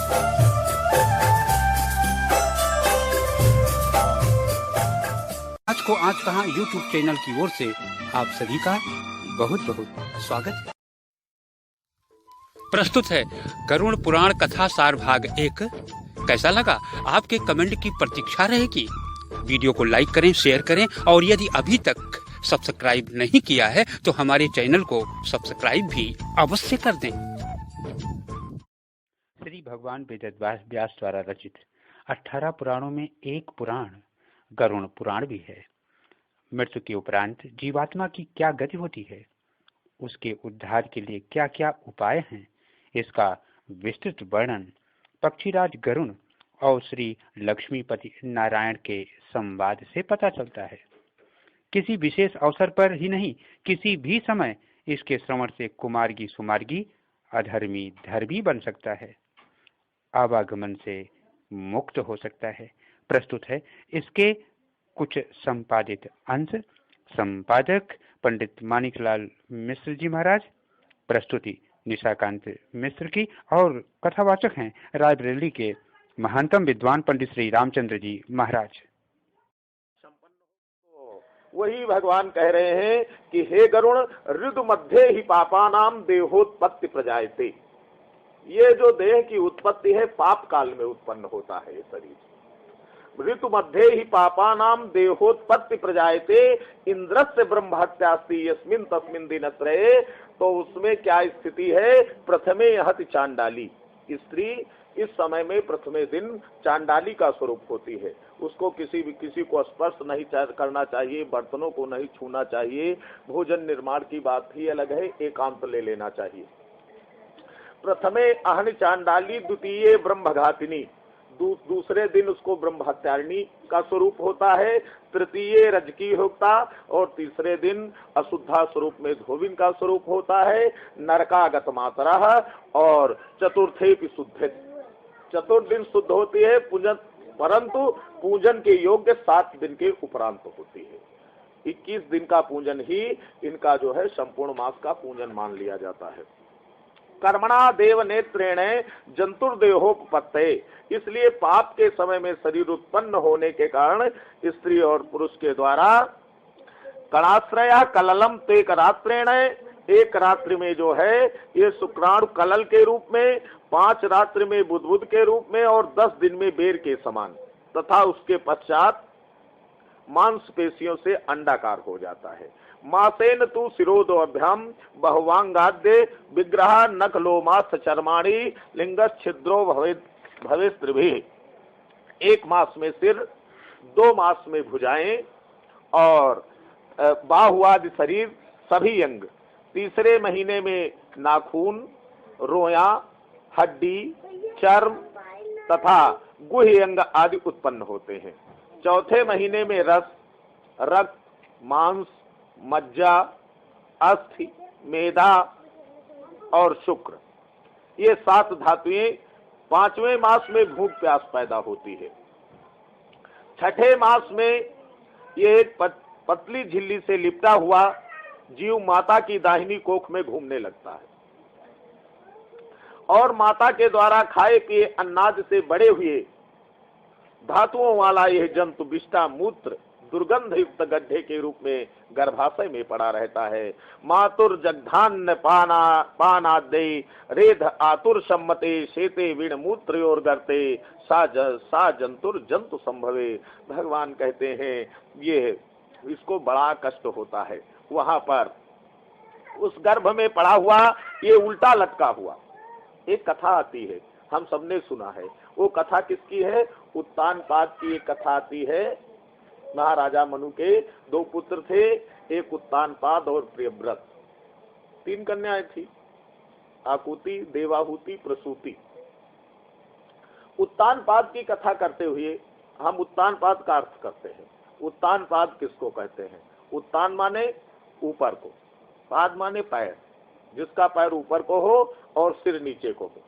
आज को आज कहां यूट्यूब चैनल की ओर से आप सभी का बहुत बहुत स्वागत है। प्रस्तुत है गरुड़ पुराण कथा सार भाग 1। कैसा लगा? आपके कमेंट की प्रतीक्षा रहेगी। वीडियो को लाइक करें, शेयर करें और यदि अभी तक सब्सक्राइब नहीं किया है तो हमारे चैनल को सब्सक्राइब भी अवश्य कर दें। श्री भगवान वेदव्यास व्यास द्वारा रचित 18 पुराणों में एक पुराण गरुड़ पुराण भी है। मृत्यु के उपरांत जीवात्मा की क्या गति होती है, उसके उद्धार के लिए क्या क्या उपाय हैं, इसका विस्तृत वर्णन पक्षीराज गरुड़ और श्री लक्ष्मीपति नारायण के संवाद से पता चलता है। किसी विशेष अवसर पर ही नहीं, किसी भी समय इसके श्रवण से कुमार्गी सुमार्गी, अधर्मी धर्मी बन सकता है, आवागमन से मुक्त हो सकता है। प्रस्तुत है इसके कुछ संपादित अंश। संपादक पंडित मानिकलाल मिश्र जी महाराज, प्रस्तुति निशाकांत मिश्र की और कथावाचक हैं रायबरेली के महानतम विद्वान पंडित श्री रामचंद्र जी महाराज। वही भगवान कह रहे हैं कि हे गरुड़, ऋतु मध्य ही पापानाम देहोत्पत्ति प्रजायते। ये जो देह की उत्पत्ति है पाप काल में उत्पन्न होता है ये शरीर। ऋतु मध्य ही पापानाम देहोत्पत्ति प्रजायते इंद्रस्य ब्रह्म हत्यास्ति यस्मिन् तस्मिन् दिनत्रये। तो उसमें क्या स्थिति है? प्रथमे हति चांडाली। स्त्री इस समय में प्रथमे दिन चांडाली का स्वरूप होती है। उसको किसी को स्पर्श नहीं करना चाहिए, बर्तनों को नहीं छूना चाहिए। भोजन निर्माण की बात ही अलग है, एकांत ले लेना चाहिए। प्रथमे अहनि चांडाली द्वितीय ब्रह्मघातिनी। दूसरे दिन उसको ब्रह्म हत्यारिणी का स्वरूप होता है। तृतीय रजकी होता और तीसरे दिन अशुद्धा स्वरूप में धोबिन का स्वरूप होता है। नरकागत मातरा और चतुर्थे भी शुद्ध। चतुर्दिन शुद्ध होती है पूजन, परंतु पूजन के योग्य 7 दिन के उपरांत होती है। 21 दिन का पूजन ही इनका जो है संपूर्ण मास का पूजन मान लिया जाता है। कर्मणा देव नेत्रेण जंतुर्देहोपत्ते। इसलिए पाप के समय में शरीर उत्पन्न होने के कारण स्त्री और पुरुष के द्वारा कणाश्रया कललम तेक रात्रेण। एक रात्रि में जो है ये शुक्राणु कलल के रूप में, 5 रात्रि में बुधबुध के रूप में और 10 दिन में बेर के समान, तथा उसके पश्चात मांसपेशियों से अंडाकार हो जाता है। मासेन तु शिरोदोभ्याम बहुवांगाद्य विग्रह नखलोमास चर्माणी लिंगस छिद्रो भवेस्त्रिभिः। 1 मास में सिर, 2 मास में भुजाएं और बाहुआदि शरीर सभी अंग, तीसरे महीने में नाखून, रोया, हड्डी, चर्म तथा गुह्य अंग आदि उत्पन्न होते हैं। चौथे महीने में रस, रक्त, मांस, मज्जा, अस्थि, मेदा और शुक्र, ये 7 धातुएं 5वें मास में भूख प्यास पैदा होती है। छठे मास में ये एक पतली झिल्ली से लिपटा हुआ जीव माता की दाहिनी कोख में घूमने लगता है और माता के द्वारा खाए पिए अन्नाद से बड़े हुए धातुओं वाला यह जंतु विष्टा मूत्र दुर्गंध युक्त गड्ढे के रूप में गर्भाशय में पड़ा रहता है। मातुर जगधान्य पानादे रेध आतुर सम्मते शेते वीण मूत्रोर गर्ते सा जंतुर जंतु संभवे। भगवान कहते हैं ये इसको बड़ा कष्ट होता है। वहां पर उस गर्भ में पड़ा हुआ ये उल्टा लटका हुआ एक कथा आती है, हम सबने सुना है। वो कथा किसकी है? उत्तानपाद की एक कथा आती है। महाराजा मनु के 2 पुत्र थे, एक उत्तानपाद और प्रियव्रत। 3 कन्याएं थी, आकुति, देवाहुति, प्रसूति। उत्तानपाद की कथा करते हुए हम उत्तानपाद का अर्थ करते हैं। उत्तानपाद किसको कहते हैं? उत्तान माने ऊपर को, पाद माने पैर, जिसका पैर ऊपर को हो और सिर नीचे को हो,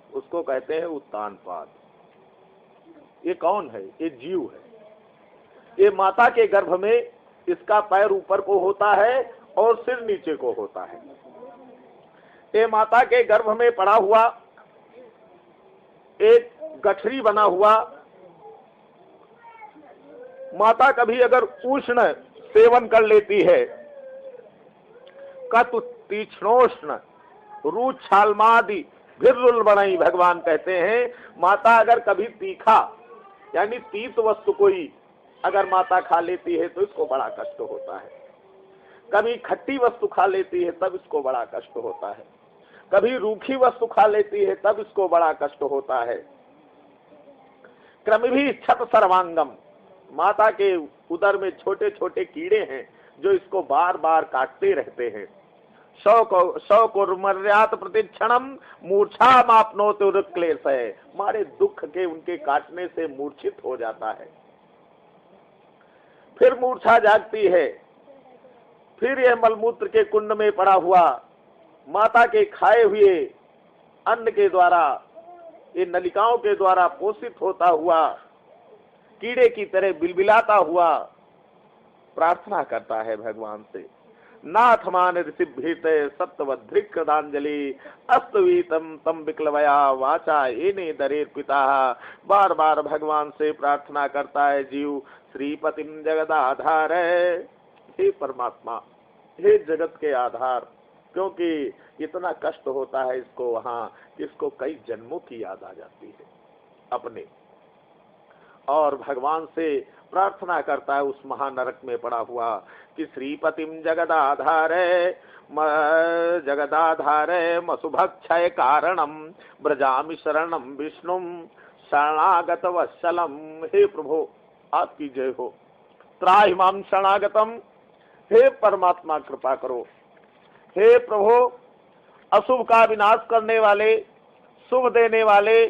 उसको कहते हैं उत्तानपाद। ये कौन है? ये जीव है। ये माता के गर्भ में इसका पैर ऊपर को होता है और सिर नीचे को होता है। ये माता के गर्भ में पड़ा हुआ एक गठरी बना हुआ, माता कभी अगर उष्ण सेवन कर लेती है, कतु तीक्ष्णोष्ण रुच्छालमादि भिर्रुल बनाई, भगवान कहते हैं माता अगर कभी तीखा यानी तीत वस्तु कोई अगर माता खा लेती है तो इसको बड़ा कष्ट होता है, कभी खट्टी वस्तु खा लेती है तब इसको बड़ा कष्ट होता है, कभी रूखी वस्तु खा लेती है तब इसको बड़ा कष्ट होता है। क्रमभी छत सर्वांगम, माता के उदर में छोटे छोटे कीड़े हैं जो इसको बार बार काटते रहते हैं। शौकुर्मर्यात प्रतिक्षणम मूर्छा मापनोति क्लेश है, मारे दुख के उनके काटने से मूर्छित हो जाता है, फिर मूर्छा जागती है, फिर यह मलमूत्र के कुंड में पड़ा हुआ माता के खाए हुए अन्न के द्वारा, ये नलिकाओं के द्वारा पोषित होता हुआ कीड़े की तरह बिलबिलाता हुआ प्रार्थना करता है भगवान से। नाथ मान ऋषिभीत सप्तवध्रिकृतांजलि अस्तवीतम तम विक्लवया वाचा एने दरेर पिता, बार बार भगवान से प्रार्थना करता है जीव। श्रीपतिम जगदाधार, हे परमात्मा, हे जगत के आधार, क्योंकि इतना कष्ट होता है इसको वहाँ, इसको कई जन्मों की याद आ जाती है अपने, और भगवान से प्रार्थना करता है उस महानरक में पड़ा हुआ कि श्रीपतिम जगदाधारे मसुभक्षय कारणम ब्रजामि शरणम विष्णुम शरणागत वत्सलम। हे प्रभु आपकी जय हो। त्राहि माम शरणागतम, हे परमात्मा कृपा करो। हे प्रभु अशुभ का विनाश करने वाले, शुभ देने वाले,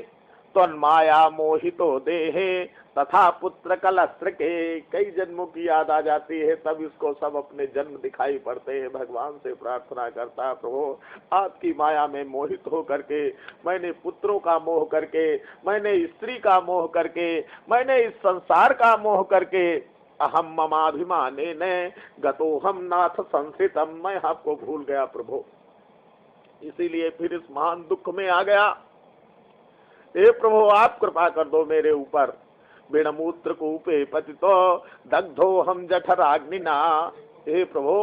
तन्माया मोहितो देहे तथा पुत्र कलस्त्र के, कई जन्मों की याद आ जाती है तब इसको सब अपने जन्म दिखाई पड़ते हैं। भगवान से प्रार्थना करता है प्रभु आपकी माया में मोहित हो करके, मैंने पुत्रों का मोह करके, मैंने स्त्री का मोह करके, मैंने इस संसार का मोह करके, अहम ममाभिमाने ने गतो हम नाथ संस्थितम, मैं आपको भूल गया प्रभु, इसीलिए फिर इस महान दुख में आ गया। हे प्रभु आप कृपा कर दो मेरे ऊपर। बिणमूत्र कूपे पतितो दग्धो हम जठराग्निना, हे प्रभु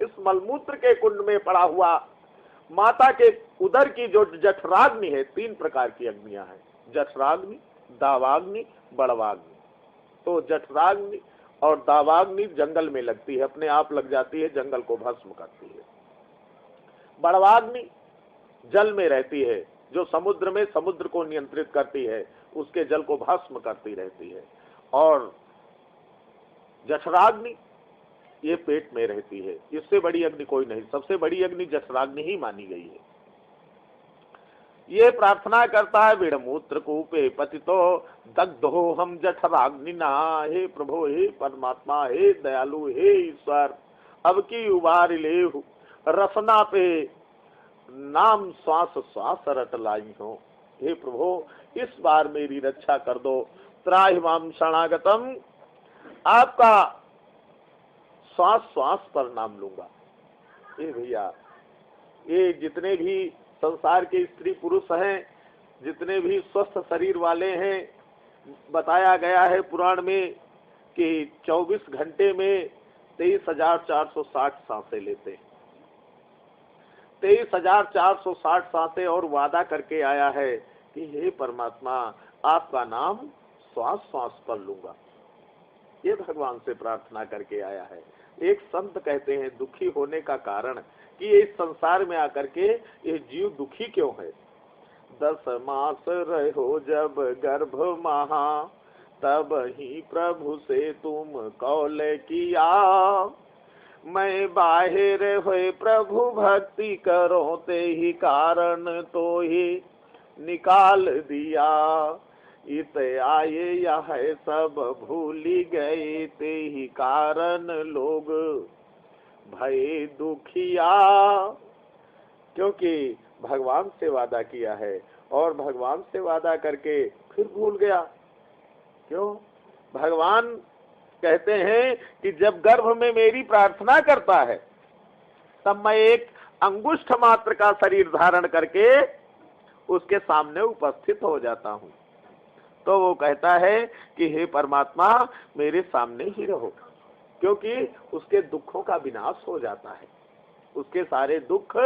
इस मलमूत्र के कुंड में पड़ा हुआ माता के उदर की जो जठराग्नि है, 3 प्रकार की अग्नियां हैं, जठराग्नि, दावाग्नि, बड़वाग्नि। तो जठराग्नि और दावाग्नि जंगल में लगती है, अपने आप लग जाती है, जंगल को भस्म करती है। बड़वाग्नि जल में रहती है, जो समुद्र में समुद्र को नियंत्रित करती है, उसके जल को भस्म करती रहती है। और जठराग्नि ये पेट में रहती है, इससे बड़ी अग्नि कोई नहीं, सबसे बड़ी अग्नि जठराग्नि ही मानी गई है। ये प्रार्थना करता है विड़मूत्र कूपे पतितो दग्धो हम जठराग्निना, हे प्रभु, हे परमात्मा, हे दयालु, हे ईश्वर, अब की उबार ले रसना पे नाम श्वास श्वास रट लाई हो। हे प्रभु इस बार मेरी रक्षा कर दो। त्राहि माम शरणागतम, आपका श्वास श्वास पर नाम लूंगा। ये भैया, ये जितने भी संसार के स्त्री पुरुष हैं, जितने भी स्वस्थ शरीर वाले हैं, बताया गया है पुराण में कि 24 घंटे में 23,460 सांसें लेते हैं। 23,460 सांसें, और वादा करके आया है कि हे परमात्मा आपका नाम श्वास श्वास पर लूंगा। ये भगवान से प्रार्थना करके आया है। एक संत कहते हैं दुखी होने का कारण कि इस संसार में आकर के ये जीव दुखी क्यों है। 10 मास रहो जब गर्भ महा, तब ही प्रभु से तुम कौल किया, मैं बाहिर हुए प्रभु भक्ति करो, ते ही कारण तो ही निकाल दिया, इत आये यह सब भूली गए, ते ही कारण लोग भय दुखिया। क्योंकि भगवान से वादा किया है और भगवान से वादा करके फिर भूल गया। क्यों? भगवान कहते हैं कि जब गर्भ में मेरी प्रार्थना करता है तब मैं एक अंगुष्ठ मात्र का शरीर धारण करके उसके सामने उपस्थित हो जाता हूँ। तो वो कहता है कि हे परमात्मा मेरे सामने ही रहो, क्योंकि उसके दुखों का विनाश हो जाता है, उसके सारे दुख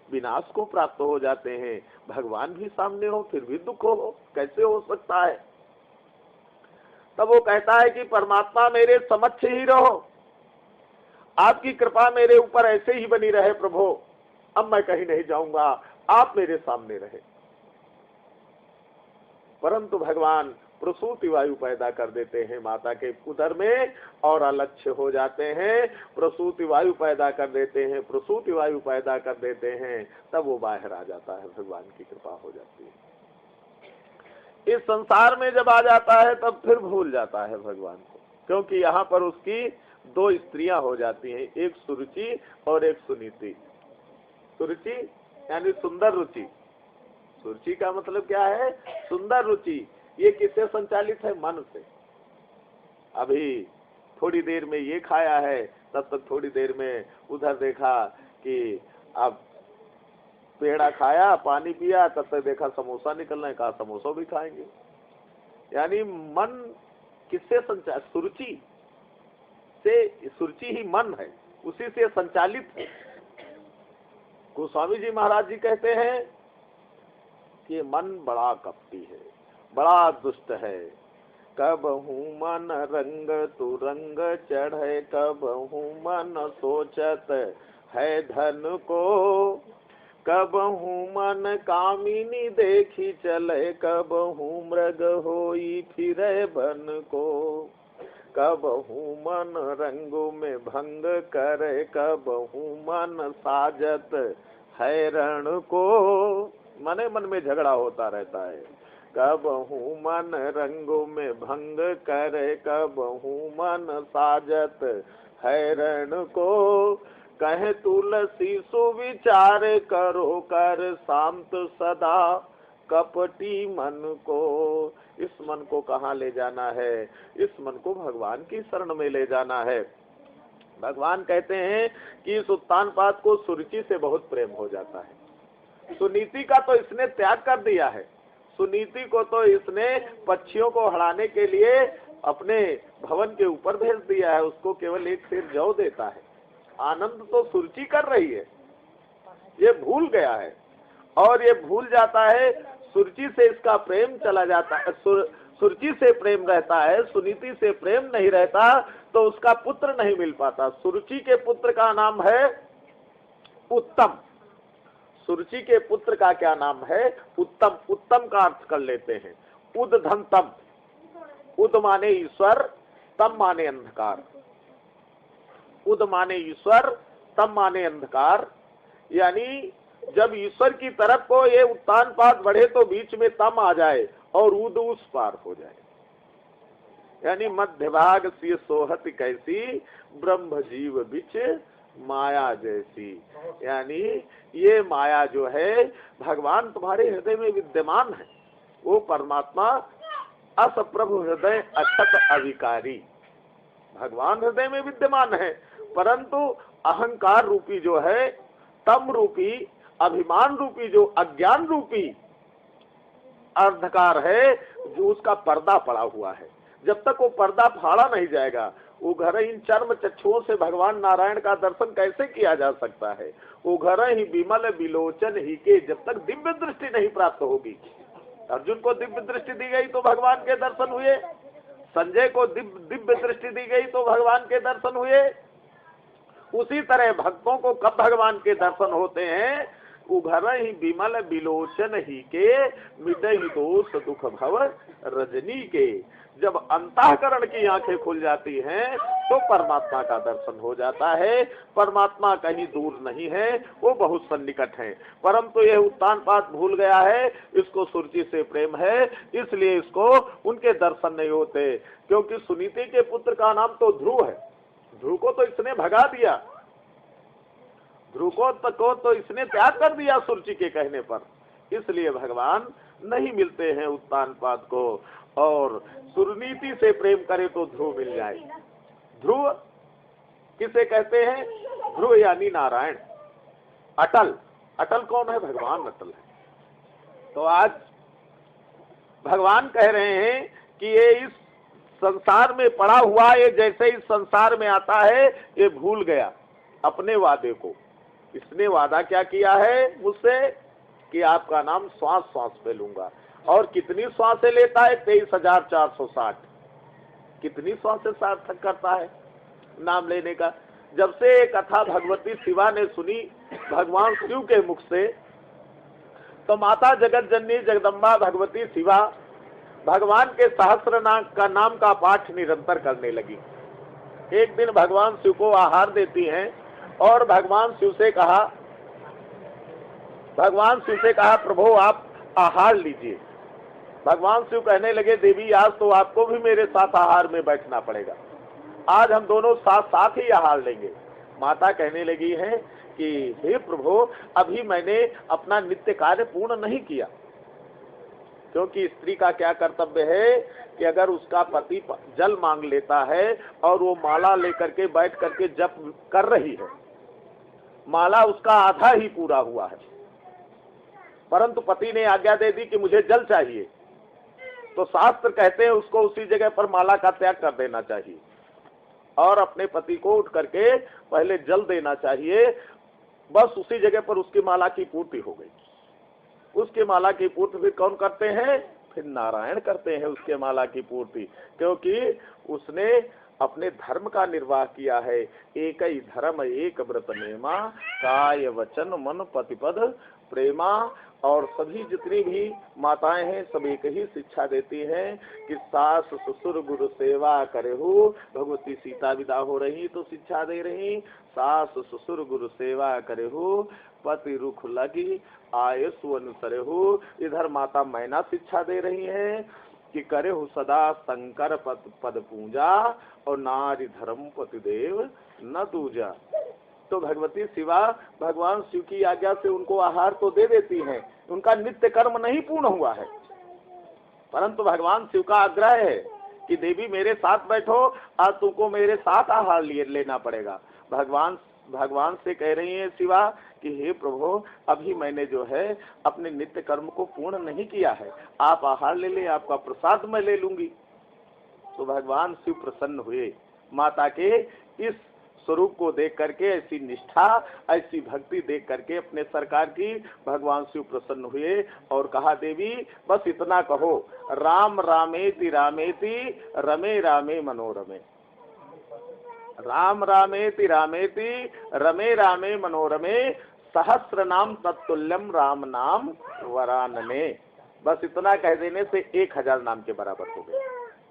विनाश को प्राप्त हो जाते हैं। भगवान भी सामने हो फिर भी दुख हो, कैसे हो सकता है? तब वो कहता है कि परमात्मा मेरे समक्ष ही रहो, आपकी कृपा मेरे ऊपर ऐसे ही बनी रहे प्रभु, अब मैं कहीं नहीं जाऊंगा, आप मेरे सामने रहे। परंतु भगवान प्रसूति वायु पैदा कर देते हैं माता के उदर में और अलक्ष्य हो जाते हैं, प्रसूति वायु पैदा कर देते हैं, प्रसूति वायु पैदा कर देते हैं, तब वो बाहर आ जाता है, भगवान की कृपा हो जाती है। इस संसार में जब आ जाता है तब फिर भूल जाता है भगवान को, क्योंकि यहाँ पर उसकी दो स्त्रियां हो जाती हैं, एक सुरुचि और एक सुनीति। सुरुचि यानी सुंदर रुचि, सुरुचि का मतलब क्या है? सुंदर रुचि। ये किससे संचालित है? मन से। अभी थोड़ी देर में ये खाया है, तब तक थोड़ी देर में उधर देखा कि अब पेड़ा खाया, पानी पिया, तब तक देखा समोसा निकलना है, कहा समोसा भी खाएंगे। यानी मन किससे संचालित? सुरुचि से। सुरुचि ही मन है, उसी से संचालित है। गोस्वामी जी महाराज जी कहते हैं कि मन बड़ा कपटी है, बड़ा दुष्ट है। कबहू मन रंग तू रंग चढ़े, कबहू मन सोचत है धन को, कबहू मन कामिनी देखी चले, कबहू मृग होई फिरे बन को, कबहू मन रंगों में भंग करे, कबहू मन साजत है रण को। मने मन में झगड़ा होता रहता है। कबहू मन रंगों में भंग करे, कबहू मन साजत है रण को, कहे तुलसी सुविचार करो कर शांत सदा कपटी मन को। इस मन को कहाँ ले जाना है? इस मन को भगवान की शरण में ले जाना है। भगवान कहते हैं कि इस उत्तानपाद को सुरुचि से बहुत प्रेम हो जाता है। सुनीति का तो इसने त्याग कर दिया है, सुनीति को तो इसने पक्षियों को हड़ाने के लिए अपने भवन के ऊपर भेज दिया है, उसको केवल एक सिर जौ देता है। आनंद तो सुरुचि कर रही है, ये भूल गया है और ये भूल जाता है। सुरुचि से इसका प्रेम चला जाता है, सुरुचि से प्रेम रहता है, सुनीति से प्रेम नहीं रहता तो उसका पुत्र नहीं मिल पाता। सुरुचि के पुत्र का नाम है उत्तम। सुरुचि के पुत्र का क्या नाम है? उत्तम। उत्तम का अर्थ कर लेते हैं उद्धंतम। उद माने ईश्वर, तम माने अंधकार। उद माने ईश्वर, तम माने अंधकार। यानी जब ईश्वर की तरफ को ये उत्तानपाद बढ़े तो बीच में तम आ जाए और उद उस पार हो जाए। यानी मध्य भाग से सोहत कैसी, ब्रह्म जीव बिच माया जैसी। यानी ये माया जो है भगवान तुम्हारे हृदय में विद्यमान है, वो परमात्मा अस प्रभु हृदय अक्षत अविकारी। भगवान हृदय में विद्यमान है, परंतु अहंकार रूपी जो है, तम रूपी, अभिमान रूपी, जो अज्ञान रूपी अंधकार है, जो उसका पर्दा पड़ा हुआ है, जब तक वो पर्दा फाड़ा नहीं जाएगा, वो घर इन चर्म चक्षुओं से भगवान नारायण का दर्शन कैसे किया जा सकता है? वो घर ही विमल विलोचन ही के, जब तक दिव्य दृष्टि नहीं प्राप्त होगी। अर्जुन को दिव्य दृष्टि दी गई तो भगवान के दर्शन हुए, संजय को दिव्य दृष्टि दी गई तो भगवान के दर्शन हुए। उसी तरह भक्तों को कब भगवान के दर्शन होते हैं? उघर ही विमल विलोचन ही के, मिटहि दोष दुख भव रजनी के। जब अंतःकरण की आंखें खुल जाती हैं तो परमात्मा का दर्शन हो जाता है। परमात्मा कहीं दूर नहीं है, वो बहुत सन्निकट है, परंतु यह उत्तानपाद भूल गया है, इसको सुरुचि से प्रेम है, इसलिए इसको उनके दर्शन नहीं होते। क्योंकि सुनीति के पुत्र का नाम तो ध्रुव है, ध्रुव को तो इसने भगा दिया, ध्रुव को तो इसने त्याग कर दिया सुरुचि के कहने पर, इसलिए भगवान नहीं मिलते हैं उत्तानपाद को। और सुनीति से प्रेम करे तो ध्रुव मिल जाए। ध्रुव किसे कहते हैं? ध्रुव यानी नारायण। अटल, अटल कौन है? भगवान अटल है। तो आज भगवान कह रहे हैं कि ये इस संसार में पड़ा हुआ, ये जैसे इस संसार में आता है ये भूल गया अपने वादे को। इसने वादा क्या किया है मुझसे कि आपका नाम श्वास श्वास पे लूंगा। और कितनी श्वासें लेता है? 23,460। कितनी श्वासें सार्थक करता है नाम लेने का। जब से ये कथा भगवती शिवा ने सुनी भगवान शिव के मुख से, तो माता जगत जननी जगदम्बा भगवती शिवा भगवान के सहस्र नाम का पाठ निरंतर करने लगी। एक दिन भगवान शिव को आहार देती हैं और भगवान शिव से कहा प्रभु आप आहार लीजिए। भगवान शिव कहने लगे देवी आज तो आपको भी मेरे साथ आहार में बैठना पड़ेगा, आज हम दोनों साथ साथ ही आहार लेंगे। माता कहने लगी है कि हे प्रभु अभी मैंने अपना नित्य कार्य पूर्ण नहीं किया, क्योंकि स्त्री का क्या कर्तव्य है कि अगर उसका पति जल मांग लेता है और वो माला लेकर के बैठ करके जप कर रही है, माला उसका आधा ही पूरा हुआ है, परंतु पति ने आज्ञा दे दी कि मुझे जल चाहिए, तो शास्त्र कहते हैं उसको उसी जगह पर माला का त्याग कर देना चाहिए और अपने पति को उठ करके पहले जल देना चाहिए। बस उसी जगह पर उसकी माला की पूर्ति हो गई। उसकी माला की पूर्ति फिर कौन करते हैं? फिर नारायण करते हैं उसके माला की पूर्ति, क्योंकि उसने अपने धर्म का निर्वाह किया है। एक ही धर्म एक व्रत नेमा, काय वचन मन पतिपद प्रेमा। और सभी जितनी भी माताएं हैं सब एक ही शिक्षा देती हैं कि सास ससुर गुरु सेवा करेहु। भगवती सीता विदा हो रही तो शिक्षा दे रही, सास ससुर गुरु सेवा करेहु, पति रुख लगी आये सुवन सरेहु। इधर माता मैना शिक्षा दे रही है कि करेहु सदा शंकर पद पूजा और नारी धर्म पति देव न दूजा। तो भगवती शिवा भगवान शिव की आज्ञा से उनको आहार तो दे देती हैं, उनका नित्य कर्म नहीं पूर्ण हुआ है, परंतु भगवान शिव का आग्रह है कि देवी मेरे साथ बैठो, आज तुमको मेरे साथ आहार लेना पड़ेगा। भगवान से कह रही है शिवा कि हे प्रभु अभी मैंने जो है अपने नित्य कर्म को पूर्ण नहीं किया है, आप आहार ले ले, आपका प्रसाद मैं ले लूंगी। तो भगवान शिव प्रसन्न हुए माता के इस स्वरूप को देख करके, ऐसी निष्ठा ऐसी भक्ति देख करके अपने सरकार की। भगवान शिव प्रसन्न हुए और कहा देवी बस इतना कहो, राम रामेति रामेति रमे रामे मनोरमे, राम रामेति रामेति रमे रामे मनोरमे, सहस्र नाम तत्तुल्यम राम नाम वरानने। बस इतना कह देने से 1000 नाम के बराबर हो गए।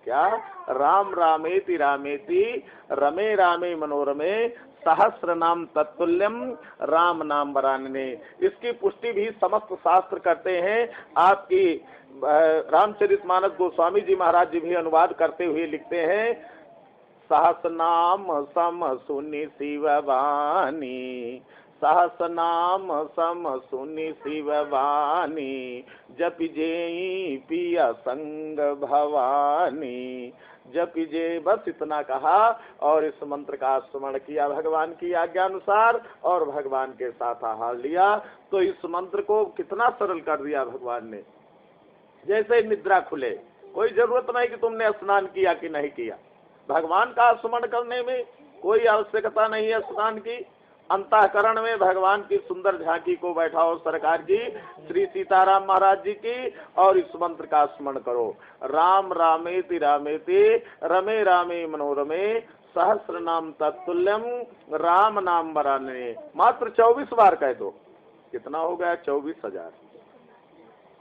क्या? राम रामेति रामेति रमे रामे मनोरमे, सहस्र नाम तत्तुल्यम राम नाम वरानने। इसकी पुष्टि भी समस्त शास्त्र करते हैं। आपकी रामचरितमानस गोस्वामी जी महाराज जी भी अनुवाद करते हुए लिखते हैं, सहस नाम सम सुनि शिव वाणी, सहस नाम सम सुनि शिव वाणी, जपि जेई पिया संग भवानी, जपि जे। बस इतना कहा और इस मंत्र का स्मरण किया भगवान की आज्ञा अनुसार और भगवान के साथ आहार लिया। तो इस मंत्र को कितना सरल कर दिया भगवान ने, जैसे निद्रा खुले, कोई जरूरत नहीं कि तुमने स्नान किया कि नहीं किया। भगवान का स्मरण करने में कोई आवश्यकता नहीं है स्नान की। अंतःकरण में भगवान की सुंदर झांकी को बैठाओ सरकार की, श्री सीताराम महाराज जी की, और इस मंत्र का स्मरण करो, राम रामेति रामेति रमे रामे मनोरमे, सहस्र नाम तत्तुल्यम राम नाम वरानने। मात्र 24 बार कह दो, कितना हो गया? 24,000।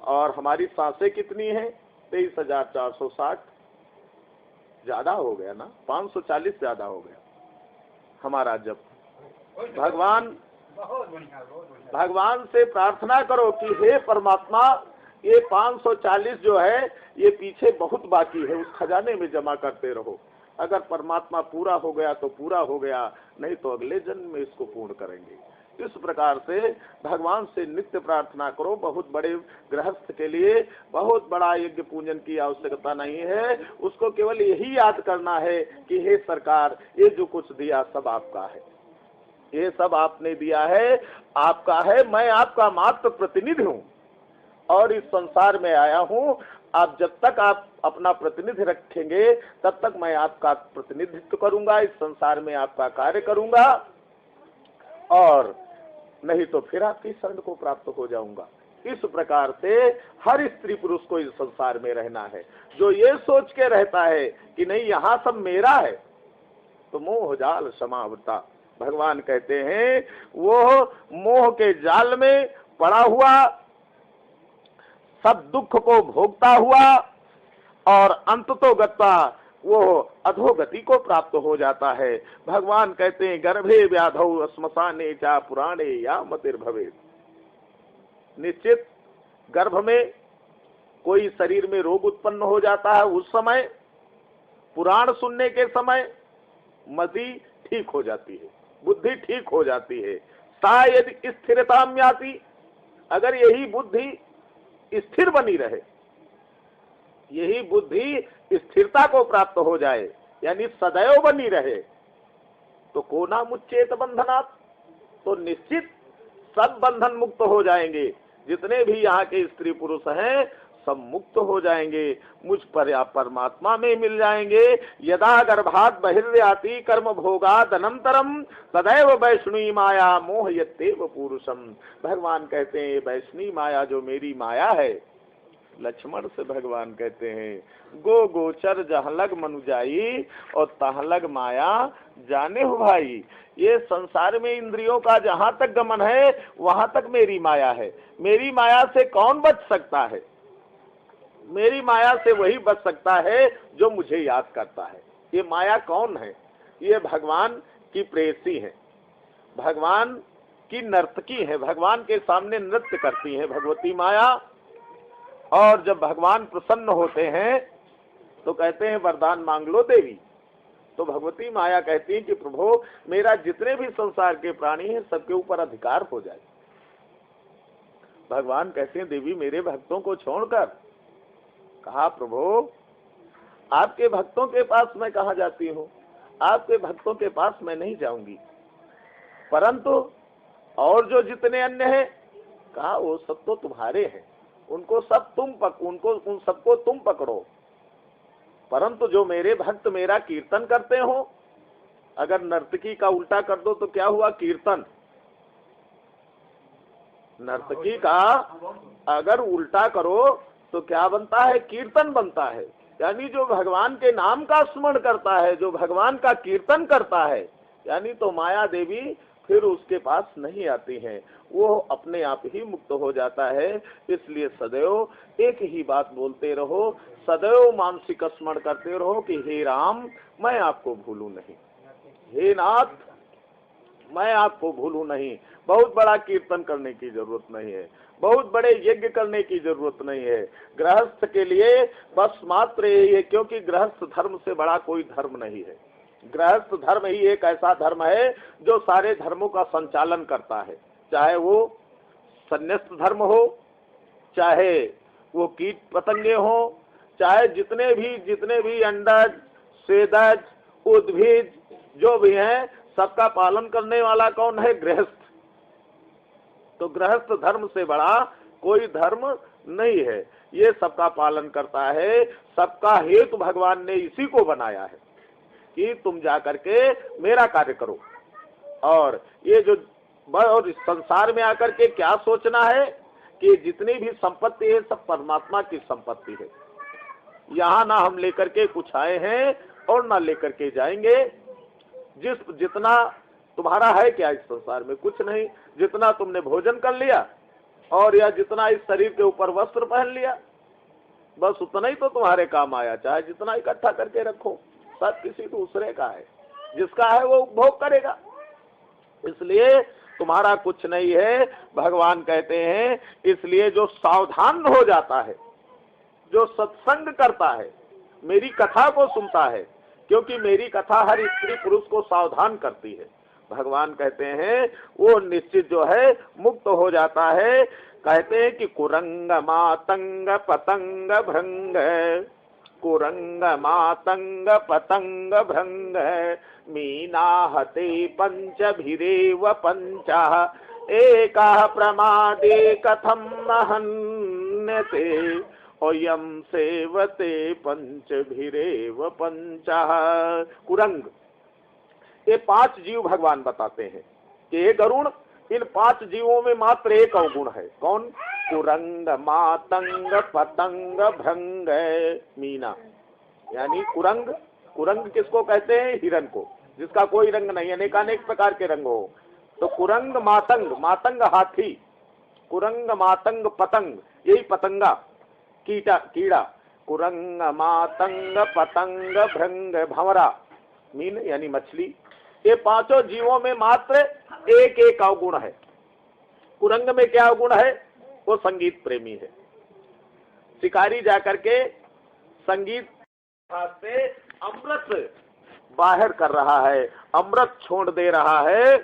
और हमारी सांसें कितनी है? 23,460। ज्यादा हो गया ना, 540 ज्यादा हो गया हमारा जब। भगवान से प्रार्थना करो कि हे परमात्मा ये 540 जो है ये पीछे बहुत बाकी है, उस खजाने में जमा करते रहो। अगर परमात्मा पूरा हो गया तो पूरा हो गया, नहीं तो अगले जन्म में इसको पूर्ण करेंगे। इस प्रकार से भगवान से नित्य प्रार्थना करो। बहुत बड़े गृहस्थ के लिए बहुत बड़ा यज्ञ पूजन की आवश्यकता नहीं है, उसको केवल यही याद करना है कि हे सरकार ये जो कुछ दिया सब आपका है, ये सब आपने दिया है, आपका है, मैं आपका मात्र प्रतिनिधि हूँ। और इस संसार में आया हूँ। आप जब तक आप अपना प्रतिनिधि रखेंगे तब तक मैं आपका प्रतिनिधित्व करूंगा, इस संसार में आपका कार्य करूंगा, और नहीं तो फिर आपकी शरण को प्राप्त हो जाऊंगा। इस प्रकार से हर स्त्री पुरुष को इस संसार में रहना है। जो ये सोच के रहता है कि नहीं यहाँ सब मेरा है, तो मोह जाल समावृता, भगवान कहते हैं वो मोह के जाल में पड़ा हुआ, सब दुख को भोगता हुआ, और अंत तो गत्वा वो अधोगति को प्राप्त हो जाता है। भगवान कहते हैं गर्भे व्याधौ श्मशाने चा पुराणे या मतिर्भवेत्। निश्चित गर्भ में कोई शरीर में रोग उत्पन्न हो जाता है, उस समय पुराण सुनने के समय मति ठीक हो जाती है, बुद्धि ठीक हो जाती है। सा यदि स्थिरताम याति, अगर यही बुद्धि स्थिर बनी रहे, यही बुद्धि स्थिरता को प्राप्त हो जाए, यानी सदैव बनी रहे, तो को ना मुच्चेत बंधनात्, तो निश्चित सब बंधन मुक्त हो जाएंगे। जितने भी यहाँ के स्त्री पुरुष हैं सब मुक्त हो जाएंगे, मुझ पर या परमात्मा में मिल जाएंगे। यदा गर्भात् बहिर्याति कर्म भोगात् अनंतरम सदैव वैष्णवी माया मोहयत्येव पुरुषम। भगवान कहते हैं वैष्णवी माया जो मेरी माया है, लक्ष्मण से भगवान कहते हैं गो गोचर जहाँ लग मनुजाई और तहाँ लग माया जाने हो भाई। ये संसार में इंद्रियों का जहाँ तक गमन है वहां तक मेरी माया है। मेरी माया से कौन बच सकता है? मेरी माया से वही बच सकता है जो मुझे याद करता है। ये माया कौन है? ये भगवान की प्रेयसी है, भगवान की नर्तकी है, भगवान के सामने नृत्य करती है भगवती माया। और जब भगवान प्रसन्न होते हैं तो कहते हैं वरदान मांग लो देवी। तो भगवती माया कहती है कि प्रभु मेरा जितने भी संसार के प्राणी हैं सबके ऊपर अधिकार हो जाए। भगवान कहते हैं देवी मेरे भक्तों को छोड़कर। कहा प्रभु आपके भक्तों के पास मैं कहाँ जाती हूँ, आपके भक्तों के पास मैं नहीं जाऊंगी, परंतु और जो जितने अन्य हैं, कहा वो सब तो तुम्हारे हैं, उनको सब उन सबको तुम पकड़ो, परंतु जो मेरे भक्त मेरा कीर्तन करते हो, अगर नर्तकी का उल्टा कर दो तो क्या हुआ? कीर्तन। नर्तकी का अगर उल्टा करो तो क्या बनता है? कीर्तन बनता है। यानी जो भगवान के नाम का स्मरण करता है, जो भगवान का कीर्तन करता है, यानी तो माया देवी फिर उसके पास नहीं आती हैं, वो अपने आप ही मुक्त हो जाता है। इसलिए सदैव एक ही बात बोलते रहो, सदैव मानसिक स्मरण करते रहो कि हे राम मैं आपको भूलूं नहीं, हे नाथ मैं आपको भूलूं नहीं। बहुत बड़ा कीर्तन करने की जरूरत नहीं है, बहुत बड़े यज्ञ करने की जरूरत नहीं है। गृहस्थ के लिए बस मात्र यही है, क्योंकि गृहस्थ धर्म से बड़ा कोई धर्म नहीं है। गृहस्थ धर्म ही एक ऐसा धर्म है जो सारे धर्मों का संचालन करता है, चाहे वो संन्यास्त धर्म हो, चाहे वो कीट पतंगे हो, चाहे जितने भी अंडज, स्वेदज, उद्भिज जो भी हैं, सबका पालन करने वाला कौन है? गृहस्थ। तो गृहस्थ धर्म से बड़ा कोई धर्म नहीं है, ये सबका पालन करता है। सबका हेतु भगवान ने इसी को बनाया है कि तुम जाकर के मेरा कार्य करो। और ये जो और इस संसार में आकर के क्या सोचना है कि जितनी भी संपत्ति है सब परमात्मा की संपत्ति है। यहाँ ना हम लेकर के कुछ आए हैं और ना लेकर के जाएंगे। जितना तुम्हारा है क्या इस संसार में? कुछ नहीं। जितना तुमने भोजन कर लिया और या जितना इस शरीर के ऊपर वस्त्र पहन लिया, बस उतना ही तो तुम्हारे काम आया। चाहे जितना इकट्ठा करके रखो, सब किसी दूसरे का है, जिसका है वो उपभोग करेगा। इसलिए तुम्हारा कुछ नहीं है। भगवान कहते हैं इसलिए जो सावधान हो जाता है, जो सत्संग करता है, मेरी कथा को सुनता है, क्योंकि मेरी कथा हर स्त्री पुरुष को सावधान करती है, भगवान कहते हैं वो निश्चित जो है मुक्त हो जाता है। कहते हैं कि कुरंग मातंग पतंग भृंग, कुरंग मातंग पतंग भृंग, मीनाहते पंचभिरेव पंचः, एका प्रमादे कथम नहन्। मन्यते ओयम सेवते पंचभिरेव पंचः। कुरंग, ये 5 जीव भगवान बताते हैं कि हे गरुण, इन 5 जीवों में मात्र एक अवगुण है। कौन? कुरंग, मातंग, पतंग, भृंग, मीना। यानी कुरंग, कुरंग किसको कहते हैं? हिरण को, जिसका कोई रंग नहीं, अनेकानेक प्रकार के रंग हो। तो कुरंग, मातंग, मातंग हाथी, कुरंग, मातंग, पतंग, यही पतंगा, कीड़ा। कुरंग, मातंग, पतंग, भृंग, भंवरा, मीन यानी मछली। ये 5 जीवों में मात्र एक एक अवगुण है। कुरंग में क्या अवगुण है? वो संगीत प्रेमी है। शिकारी जाकर के संगीत से अमृत बाहर कर रहा है, अमृत छोड़ दे रहा है,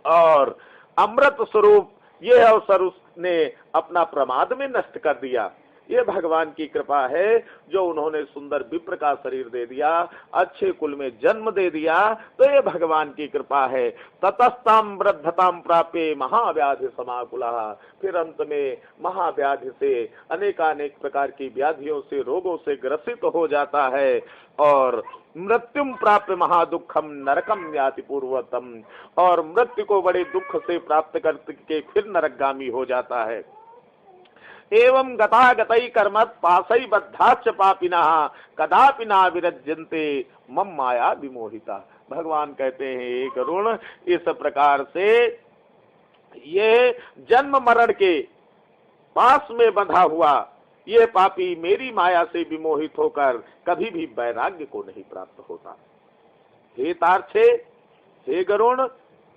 और अमृत स्वरूप यह अवसर उसने अपना प्रमाद में नष्ट कर दिया। ये भगवान की कृपा है जो उन्होंने सुंदर विप्र का शरीर दे दिया, अच्छे कुल में जन्म दे दिया, तो ये भगवान की कृपा है। ततस्ताम वृद्धताम प्राप्य महाव्याधि समाकुला, फिर अंत में महाव्याधि से, अनेकानेक प्रकार की व्याधियों से, रोगों से ग्रसित हो जाता है, और मृत्युम प्राप्य महादुखम नरकम याति पूर्वतम, और मृत्यु को बड़े दुख से प्राप्त करके फिर नरकगामी हो जाता है। एवं गतागतई कर्मत पासई बद्धाच पापिनः कदापि ना विरज्यन्ते मम माया विमोहिता। भगवान कहते हैं हे गरुण, इस प्रकार से ये जन्म मरण के पास में बंधा हुआ ये पापी मेरी माया से विमोहित होकर कभी भी वैराग्य को नहीं प्राप्त होता। हे तार्क्षे, हे गरुण,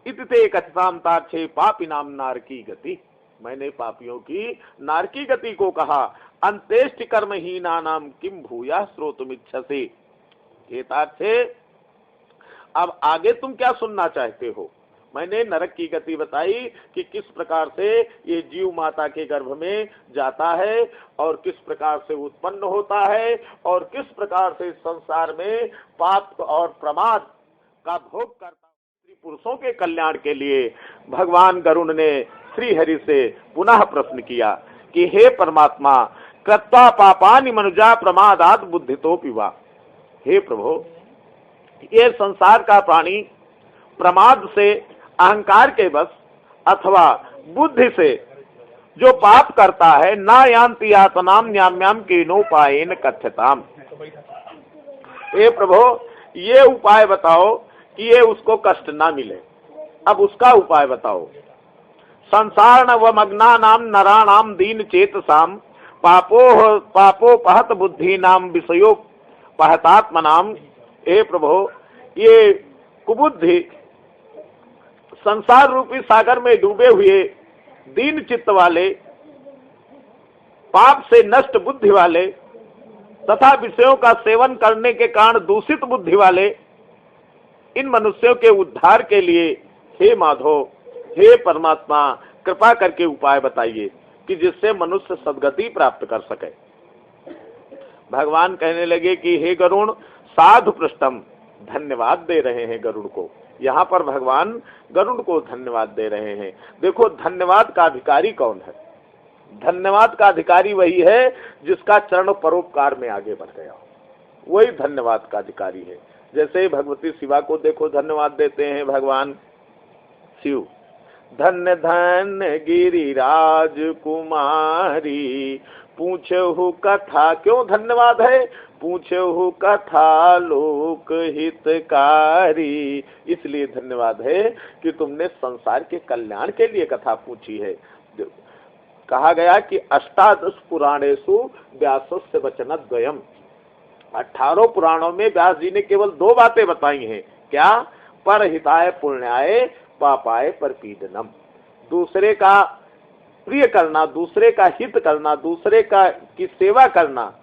इतते कथिताम तार्क्षे पापी नाम नारकी गति, मैंने पापियों की नारकी गति को कहा। अंत्येष्टि कर्महीना नाम किम भूया श्रोतुमिच्छसे। हे तार्क्षे, अब आगे तुम क्या सुनना चाहते हो? मैंने नरक की गति बताई कि किस प्रकार से ये जीव माता के गर्भ में जाता है और किस प्रकार से उत्पन्न होता है और किस प्रकार से संसार में पाप और प्रमाद का भोग करता। स्त्री पुरुषों के कल्याण के लिए भगवान गरुण ने श्री हरि से पुनः प्रश्न किया कि हे परमात्मा, कृत्वा पापानि मनुजा प्रमादात बुद्धितो पिवा। हे प्रभु, ये संसार का प्राणी प्रमाद से, अहंकार के बस अथवा बुद्धि से जो पाप करता है, ना यान्ति यातनाम न्याम्याम कीनोपायेन कथ्यताम। हे प्रभु, ये उपाय बताओ कि ये उसको कष्ट ना मिले। अब उसका उपाय बताओ। संसार व मग्ना नाम नराणाम दीन चेतसाम पापोपहत बुद्धि नाम विषयो पहतात्मनाम। हे प्रभु, ये कुबुद्धि संसार रूपी सागर में डूबे हुए दीन चित्त वाले, पाप से नष्ट बुद्धि वाले तथा विषयों का सेवन करने के कारण दूषित बुद्धि वाले इन मनुष्यों के उद्धार के लिए हे माधव, हे परमात्मा, कृपा करके उपाय बताइए कि जिससे मनुष्य सद्गति प्राप्त कर सके। भगवान कहने लगे कि हे गरुण, साधु पृष्ठम, धन्यवाद दे रहे हैं गरुड़ को। यहाँ पर भगवान गरुड़ को धन्यवाद दे रहे हैं। देखो, धन्यवाद का अधिकारी कौन है? धन्यवाद का अधिकारी वही है जिसका चरण परोपकार में आगे बढ़ गया, वही धन्यवाद का अधिकारी है। जैसे भगवती शिवा को देखो, धन्यवाद देते हैं भगवान शिव। धन्य धन्य गिरिराज कुमारी पूछहु कथा। क्यों धन्यवाद है? पूछहु कथा लोक हितकारी। इसलिए धन्यवाद है कि तुमने संसार के कल्याण के लिए कथा पूछी है। कहा गया कि 18 पुराणेषु व्यासस्य वचनद्वयम्। 18 पुराणों में व्यास जी ने केवल 2 बातें बताई हैं। क्या? परहिताय पुण्याय पापाय परपीडनम। दूसरे का प्रिय करना, दूसरे का हित करना, दूसरे का की सेवा करना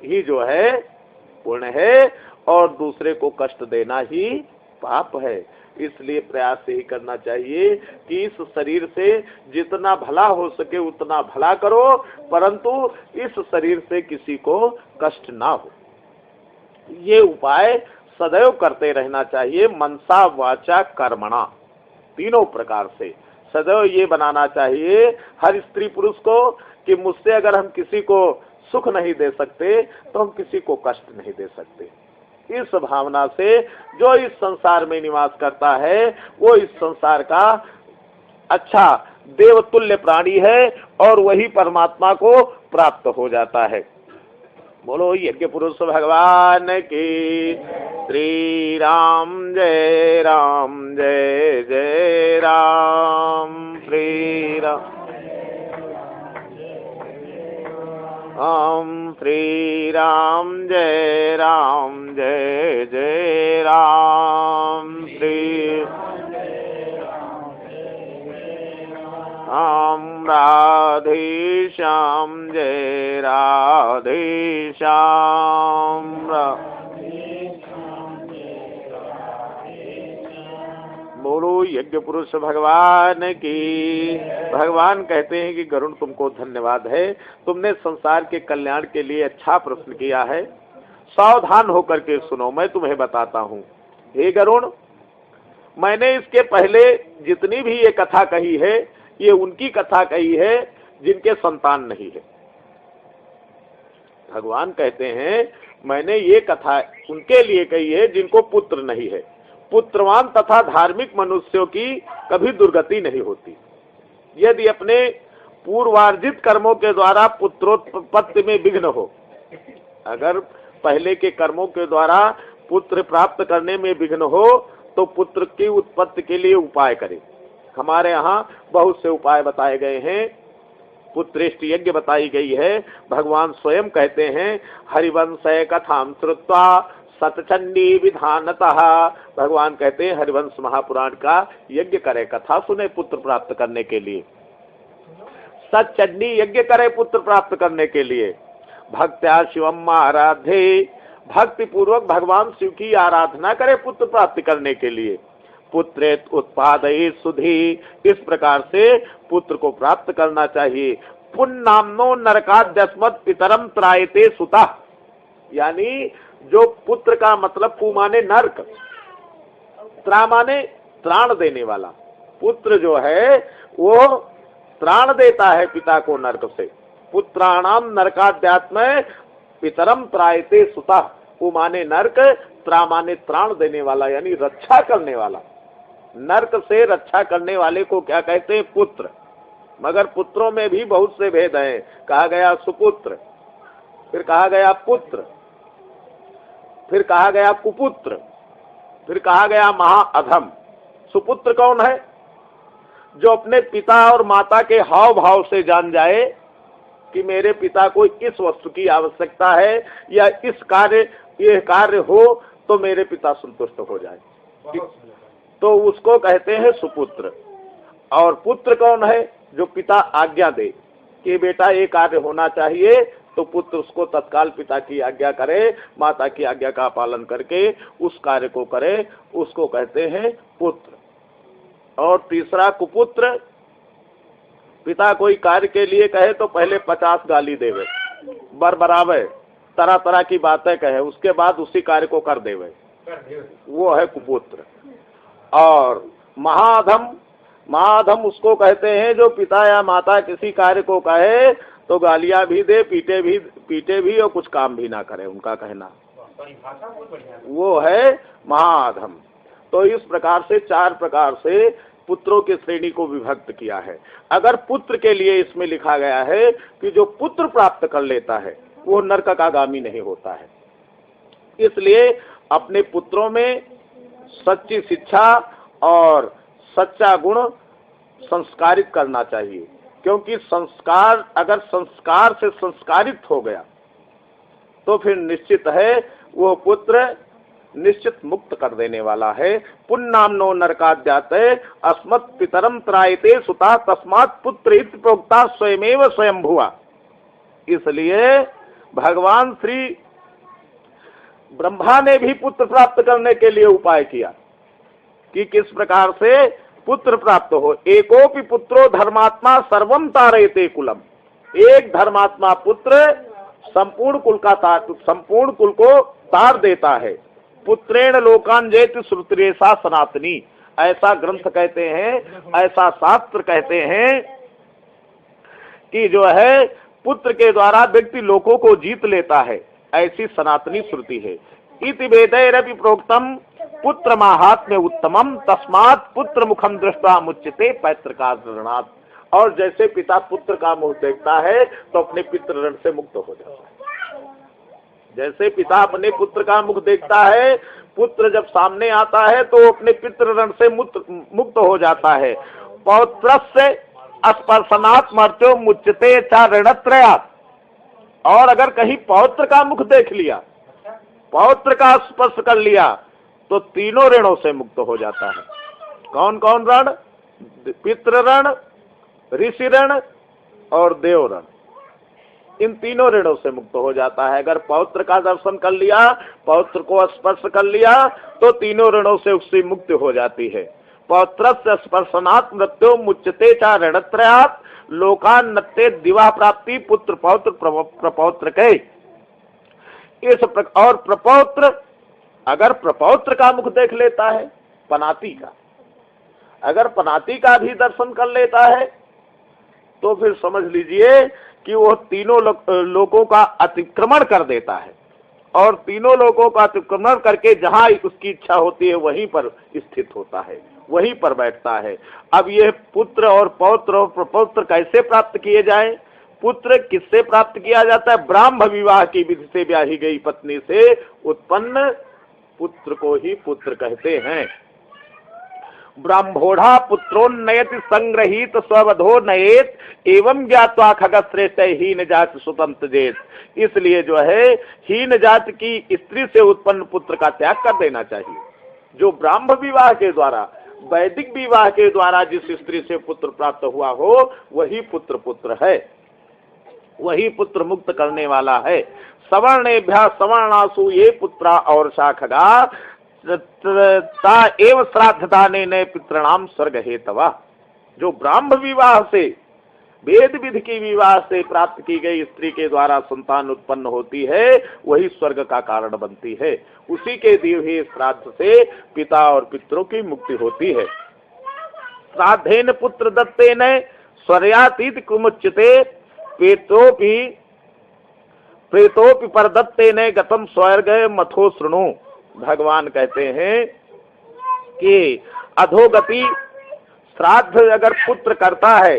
ही जो है पुण्य है, और दूसरे को कष्ट देना ही पाप है। इसलिए प्रयास यही करना चाहिए कि इस शरीर से जितना भला हो सके उतना भला करो, परंतु इस शरीर से किसी को कष्ट ना हो। ये उपाय सदैव करते रहना चाहिए। मनसा वाचा कर्मणा, तीनों प्रकार से सदैव ये बनाना चाहिए हर स्त्री पुरुष को कि मुझसे अगर हम किसी को सुख नहीं दे सकते तो हम किसी को कष्ट नहीं दे सकते। इस भावना से जो इस संसार में निवास करता है वो इस संसार का अच्छा देवतुल्य प्राणी है और वही परमात्मा को प्राप्त हो जाता है। बोलो यज्ञ पुरुष भगवान की। श्री राम जय जय राम। श्री राम श्री राम जय जय राम। श्री राधे श्याम जय राधे श्याम। बोलो यज्ञ पुरुष भगवान की। भगवान कहते हैं कि गरुण तुमको धन्यवाद है, तुमने संसार के कल्याण के लिए अच्छा प्रश्न किया है। सावधान होकर के सुनो, मैं तुम्हें बताता हूँ। हे गरुण, मैंने इसके पहले जितनी भी ये कथा कही है ये उनकी कथा कही है जिनके संतान नहीं है। भगवान कहते हैं मैंने ये कथा उनके लिए कही है जिनको पुत्र नहीं है। पुत्रवान तथा धार्मिक मनुष्यों की कभी दुर्गति नहीं होती। यदि अपने पूर्वार्जित कर्मों के द्वारा पुत्रोत्पत्ति में विघ्न हो, अगर पहले के कर्मों के द्वारा पुत्र प्राप्त करने में विघ्न हो तो पुत्र की उत्पत्ति के लिए उपाय करें। हमारे यहाँ बहुत से उपाय बताए गए हैं, पुत्रेष्टि यज्ञ बताई गई है। भगवान स्वयं कहते हैं हरिवंश कथाम श्रुत्वा सतचंडी विधानतः। भगवान कहते हैं हरिवंश महापुराण का यज्ञ करे, कथा सुने पुत्र प्राप्त करने के लिए। सतचंडी यज्ञ करे पुत्र प्राप्त करने के लिए। भक्त्या शिवम आराधे, भक्ति पूर्वक भगवान शिव की आराधना करे पुत्र प्राप्त करने के लिए। पुत्रेत उत्पादये सुधी, इस प्रकार से पुत्र को प्राप्त करना चाहिए। पुन्नामनो नरकाद्यस्मत् पितरम त्रायते सुता, यानी जो पुत्र का मतलब पु माने नरक, त्रा माने त्राण देने वाला। पुत्र जो है वो त्राण देता है पिता को नरक से। पुत्राणाम नरकाद्यात्म पितरम त्रायते सुता, पु माने नरक, त्रा माने त्राण देने वाला यानी रक्षा करने वाला। नरक से रक्षा करने वाले को क्या कहते हैं? पुत्र। मगर पुत्रों में भी बहुत से भेद हैं। कहा गया सुपुत्र, फिर कहा गया पुत्र, फिर कहा गया कुपुत्र, फिर कहा गया महाअधम। सुपुत्र कौन है? जो अपने पिता और माता के हाव भाव से जान जाए कि मेरे पिता को इस वस्तु की आवश्यकता है या इस ये कार्य हो तो मेरे पिता संतुष्ट हो जाए, तो उसको कहते हैं सुपुत्र। और पुत्र कौन है? जो पिता आज्ञा दे कि बेटा ये कार्य होना चाहिए तो पुत्र उसको तत्काल पिता की आज्ञा करे, माता की आज्ञा का पालन करके उस कार्य को करे, उसको कहते हैं पुत्र। और तीसरा कुपुत्र, पिता कोई कार्य के लिए कहे तो पहले 50 गाली देवे, बरावे, तरह तरह की बातें कहे, उसके बाद उसी कार्य को कर देवे, वो है कुपुत्र। और महाधम उसको कहते हैं जो पिता या माता किसी कार्य को कहे तो गालियां भी दे, पीटे भी और कुछ काम भी ना करे, उनका कहना वो है महाधम। तो इस प्रकार से 4 प्रकार से पुत्रों की श्रेणी को विभक्त किया है। अगर पुत्र के लिए इसमें लिखा गया है कि जो पुत्र प्राप्त कर लेता है वो नरकागामी नहीं होता है। इसलिए अपने पुत्रों में सच्ची शिक्षा और सच्चा गुण संस्कारित करना चाहिए, क्योंकि संस्कार अगर संस्कार से संस्कारित हो गया तो फिर निश्चित है वो पुत्र निश्चित मुक्त कर देने वाला है। पुन्नामनो नरकाद्याते अस्मत् पितरम त्रायते सुता तस्मात् पुत्र इति प्रोक्ता स्वयमेव स्वयंभुवा। इसलिए भगवान श्री ब्रह्मा ने भी पुत्र प्राप्त करने के लिए उपाय किया कि किस प्रकार से पुत्र प्राप्त हो। एकोपि पुत्रो धर्मात्मा सर्वम तारयते कुलम, एक धर्मात्मा पुत्र संपूर्ण कुल को तार देता है। पुत्रेण लोकान जयति श्रुतिरेषा सनातनी, ऐसा ग्रंथ कहते हैं, ऐसा शास्त्र कहते हैं कि जो है पुत्र के द्वारा व्यक्ति लोगों को जीत लेता है, ऐसी सनातनी श्रुति है। इति वेदैरपि प्रोक्तम पुत्र माहात्म्य उत्तमम तस्मात् पुत्र मुखम दृष्ट्वा मुच्यते पैतृकादरणात्। और जैसे पिता पुत्र का मुख देखता है तो अपने पितृ ऋण से मुक्त हो जाता है। जैसे पिता अपने पुत्र का मुख देखता है, पुत्र जब सामने आता है तो अपने पितृ ऋण से मुक्त हो जाता है। पौत्रस्य स्पर्शनात् मर्त्यो मुच्यते च ऋणत्रयात्। और अगर कहीं पौत्र का मुख देख लिया, पौत्र का स्पर्श कर लिया, तो तीनों ऋणों से मुक्त हो जाता है। कौन कौन ऋण? पितृ ऋण, ऋषि ऋण और देव ऋण। इन तीनों ऋणों से मुक्त हो जाता है। अगर पौत्र का दर्शन कर लिया, पौत्र को स्पर्श कर लिया, तो तीनों ऋणों से उससे मुक्ति हो जाती है। पौत्रस्य स्पर्शनात् मृत्यो मुच्यते च ऋणत्रयात्। लोकान नत्ते दिवा प्राप्ति पुत्र पौत्र प्रपौत्र के। इस और प्रपौत्र, अगर प्रपौत्र का मुख देख लेता है, पनाती का, अगर पनाती का भी दर्शन कर लेता है, तो फिर समझ लीजिए कि वो तीनों लोगों का अतिक्रमण कर देता है। और तीनों लोगों का अतिक्रमण करके जहां उसकी इच्छा होती है वहीं पर स्थित होता है, वहीं पर बैठता है। अब ये पुत्र और पौत्र और प्रपौत्र कैसे प्राप्त किए जाए? पुत्र किससे प्राप्त किया जाता है? ब्राह्म विवाह की विधि से ब्याही गई पत्नी से उत्पन्न पुत्र को ही पुत्र कहते हैं। ब्राह्मोढ़ा पुत्रोन्नयति संग्रहित स्ववधो नयेत एवं ज्ञात्वा खगश्रेष्ठ हीन जाति स्वतंत्र जेत। इसलिए जो है हीन जाति की स्त्री से उत्पन्न पुत्र का त्याग कर देना चाहिए। जो ब्राह्म विवाह के द्वारा, वैदिक विवाह के द्वारा जिस स्त्री से पुत्र प्राप्त हुआ हो, वही पुत्र पुत्र है, वही पुत्र मुक्त करने वाला है। सवर्णेभ्यः सवर्णासु ये पुत्रा और शाखगा एवं श्राद्धदाने ने पितृणाम स्वर्ग हेतवा। जो ब्राह्म विवाह से, वेद विधि की विवाह से प्राप्त की गई स्त्री के द्वारा संतान उत्पन्न होती है, वही स्वर्ग का कारण बनती है। उसी के दिए हुए श्राद्ध से पिता और पितरों की मुक्ति होती है। श्राद्धेन पुत्र दत्तेन स्वर्यातीत कुमुच्यते प्रेतोपि परदत्तेन गतम स्वर्ग मथो शृणु। भगवान कहते हैं कि अधोगति श्राद्ध अगर पुत्र करता है,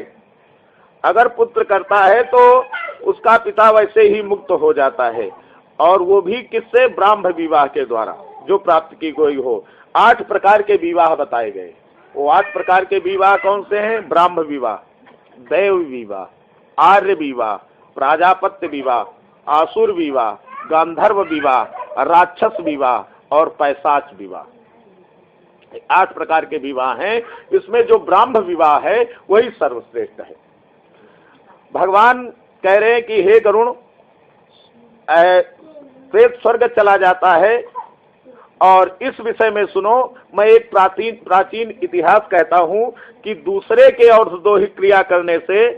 अगर पुत्र करता है तो उसका पिता वैसे ही मुक्त हो जाता है। और वो भी किससे? ब्राह्म विवाह के द्वारा जो प्राप्त की गई हो। 8 प्रकार के विवाह बताए गए। वो 8 प्रकार के विवाह कौन से हैं? ब्राह्म विवाह, दैव विवाह, आर्य विवाह, प्राजापत्य विवाह, आसुर विवाह, गांधर्व विवाह, राक्षस विवाह और पैशाच विवाह। 8 प्रकार के विवाह हैं। इसमें जो ब्राह्म विवाह है वही सर्वश्रेष्ठ है। भगवान कह रहे हैं कि हे गरुण, प्रेत स्वर्ग चला जाता है। और इस विषय में सुनो, मैं एक प्राचीन इतिहास कहता हूं कि दूसरे के औषधोहिक क्रिया करने से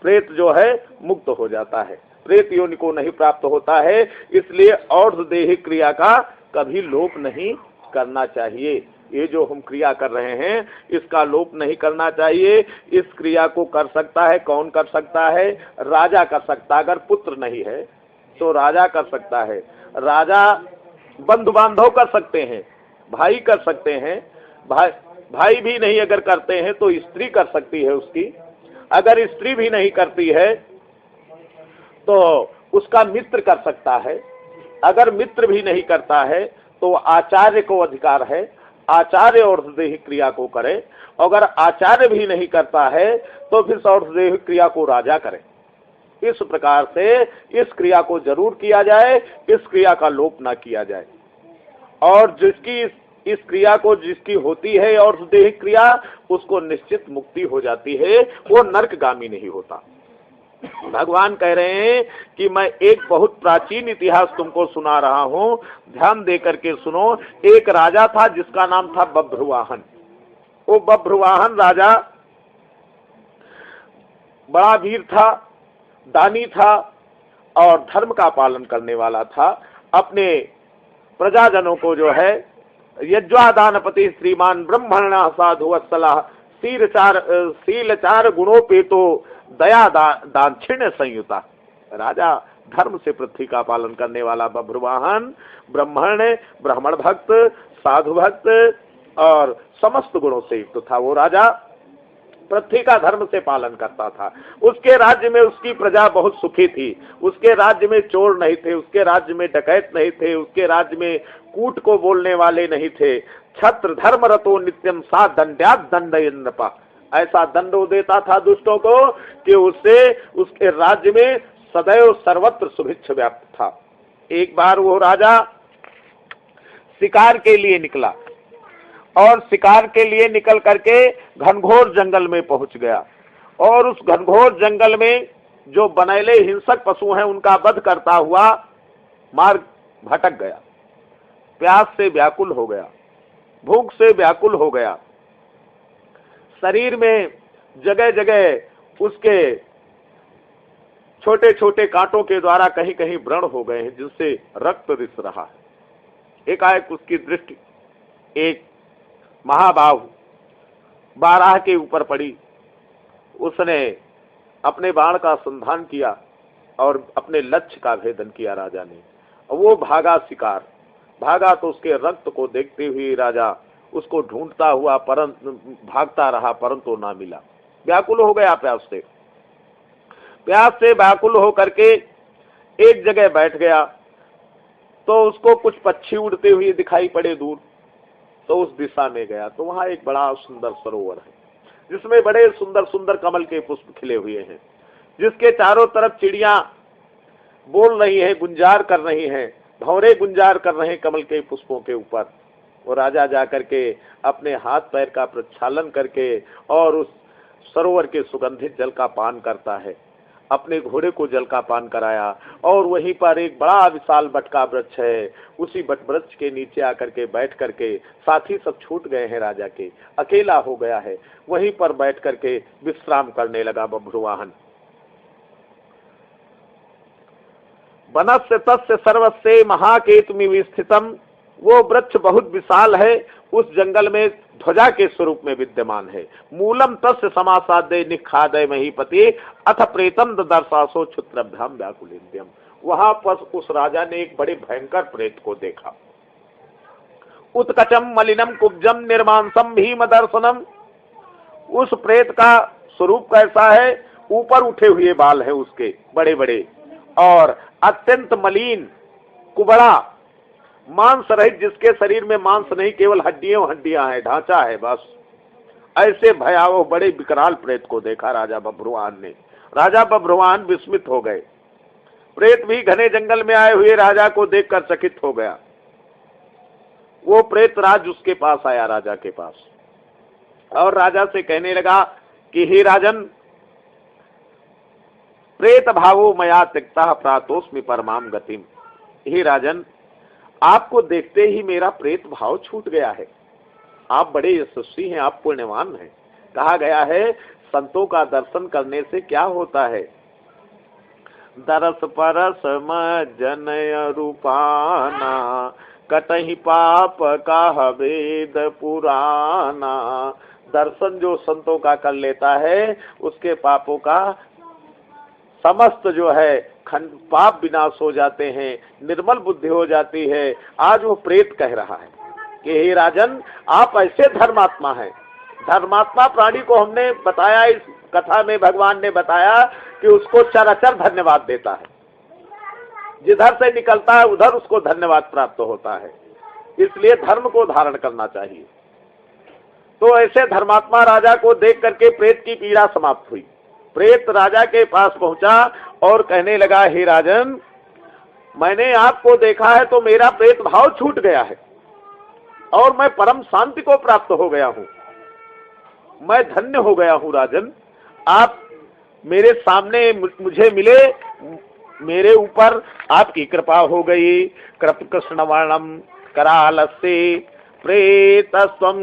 प्रेत जो है मुक्त हो जाता है, प्रेत योनि को नहीं प्राप्त होता है। इसलिए औषधोहिक क्रिया का कभी लोप नहीं करना चाहिए। ये जो हम क्रिया कर रहे हैं इसका लोप नहीं करना चाहिए। इस क्रिया को कर सकता है, कौन कर सकता है? राजा कर सकता है। अगर पुत्र नहीं है तो राजा कर सकता है। राजा बंधु बांधव कर सकते हैं, भाई कर सकते हैं। भाई भी नहीं अगर करते हैं तो स्त्री कर सकती है उसकी। अगर स्त्री भी नहीं करती है तो उसका मित्र कर सकता है। अगर मित्र भी नहीं करता है तो आचार्य को अधिकार है, आचार्य औषधोहिक क्रिया को करे। अगर आचार्य भी नहीं करता है तो फिर औषधोहिक क्रिया को राजा करे। इस प्रकार से इस क्रिया को जरूर किया जाए, इस क्रिया का लोप ना किया जाए। और जिसकी इस क्रिया को जिसकी होती है औषधोहिक क्रिया, उसको निश्चित मुक्ति हो जाती है, वो नरकगामी नहीं होता। भगवान कह रहे हैं कि मैं एक बहुत प्राचीन इतिहास तुमको सुना रहा हूं, ध्यान दे करके सुनो। एक राजा था जिसका नाम था बभ्रुवाहन। वो बभ्रुवाहन राजा बड़ा वीर था, दानी था और धर्म का पालन करने वाला था। अपने प्रजाजनों को जो है यज्वादानपति श्रीमान ब्रह्मण साधु वत्सला शीलचार गुणोपेतो दया दाक्षिण्य संयुता। राजा धर्म से पृथ्वी का पालन करने वाला बभ्रुवाहन ब्राह्मण भक्त, साधु भक्त और समस्त गुणों से युक्त था। वो राजा पृथ्वी का धर्म से पालन करता था। उसके राज्य में उसकी प्रजा बहुत सुखी थी। उसके राज्य में चोर नहीं थे, उसके राज्य में डकैत नहीं थे, उसके राज्य में कूट को बोलने वाले नहीं थे। छत्र धर्म रतो नित्यम सा दंड्यात दंडयन् नृपा। ऐसा दंड देता था दुष्टों को कि उससे उसके राज्य में सदैव सर्वत्र सुभिक्ष व्याप्त था। एक बार वो राजा शिकार के लिए निकला और शिकार के लिए निकल करके घनघोर जंगल में पहुंच गया और उस घनघोर जंगल में जो बनैले हिंसक पशु हैं उनका वध करता हुआ मार्ग भटक गया। प्यास से व्याकुल हो गया, भूख से व्याकुल हो गया। शरीर में जगह जगह उसके छोटे छोटे कांटों के द्वारा कहीं कहीं व्रण हो गए हैं जिससे रक्त रिस रहा है। एकाएक उसकी दृष्टि एक महाबाहु बाराह के ऊपर पड़ी। उसने अपने बाण का संधान किया और अपने लक्ष्य का भेदन किया राजा ने। वो भागा शिकार, भागा तो उसके रक्त को देखते हुए राजा उसको ढूंढता हुआ परंतु भागता रहा, परंतु ना मिला। व्याकुल हो गया प्यास से व्याकुल हो करके एक जगह बैठ गया तो उसको कुछ पक्षी उड़ते हुए दिखाई पड़े दूर, तो उस दिशा में गया तो वहां एक बड़ा सुंदर सरोवर है जिसमें बड़े सुंदर सुंदर कमल के पुष्प खिले हुए हैं, जिसके चारों तरफ चिड़िया बोल रही है, गुंजार कर रही हैं, भंवरे गुंजार कर रहे हैं कमल के पुष्पों के ऊपर। वो राजा जाकर के अपने हाथ पैर का प्रक्षालन करके और उस सरोवर के सुगंधित जल का पान करता है। अपने घोड़े को जल का पान कराया और वहीं पर एक बड़ा विशाल बट का वृक्ष है, उसी बट वृक्ष के नीचे आकर के बैठ करके, साथी सब छूट गए हैं राजा के, अकेला हो गया है, वहीं पर बैठ करके विश्राम करने लगा बभ्रुवाहन। वनस्य तस्य सर्वस्य महाकेतुमिव स्थितम। वो वृक्ष बहुत विशाल है, उस जंगल में ध्वजा के स्वरूप में विद्यमान है। मूलम तस्य समासादय निखादय महीपति अथ प्रेतम दर्शासो क्षुत्रभ्याम व्याकुलिन्द्यम। वहां पर उस राजा ने एक बड़े भयंकर प्रेत को देखा। उत्कचम मलिनम कुब्जम निर्मांसम भीम दर्शनम। उस प्रेत का स्वरूप कैसा है? ऊपर उठे हुए बाल है उसके बड़े बड़े और अत्यंत मलिन कुबड़ा, मांस रहित, जिसके शरीर में मांस नहीं, केवल हड्डियां हैं, ढांचा है बस। ऐसे भयावह बड़े विकराल प्रेत को देखा राजा बभ्रुवाहन ने। राजा बभ्रुवाहन विस्मित हो गए। प्रेत भी घने जंगल में आए हुए राजा को देखकर चकित हो गया। वो प्रेत राज उसके पास आया, राजा के पास, और राजा से कहने लगा कि हे राजन, प्रेत भावो मया त्यक्ता प्रातोस्मि परमाम गतिम। हे राजन, आपको देखते ही मेरा प्रेत भाव छूट गया है। आप बड़े यशस्वी हैं, आप पुण्यवान हैं। कहा गया है संतों का दर्शन करने से क्या होता है? दरस परस जनय रूपाना कटहि पाप का वेद पुराना। दर्शन जो संतों का कर लेता है उसके पापों का समस्त जो है पाप विनाश हो जाते हैं, निर्मल बुद्धि हो जाती है। आज वो प्रेत कह रहा है कि हे राजन, आप ऐसे धर्मात्मा हैं। धर्मात्मा प्राणी को हमने बताया, इस कथा में भगवान ने बताया कि उसको चराचर धन्यवाद देता है। जिधर से निकलता है उधर उसको धन्यवाद प्राप्त होता है। इसलिए धर्म को धारण करना चाहिए। तो ऐसे धर्मात्मा राजा को देख करके प्रेत की पीड़ा समाप्त हुई। प्रेत राजा के पास पहुंचा और कहने लगा, हे राजन, मैंने आपको देखा है तो मेरा प्रेत भाव छूट गया है और मैं परम शांति को प्राप्त हो गया हूं। मैं धन्य हो गया हूं राजन। आप मेरे सामने मुझे मिले, मेरे ऊपर आपकी कृपा हो गई। कृप कृष्ण वर्णम करालस्य प्रेतस्वम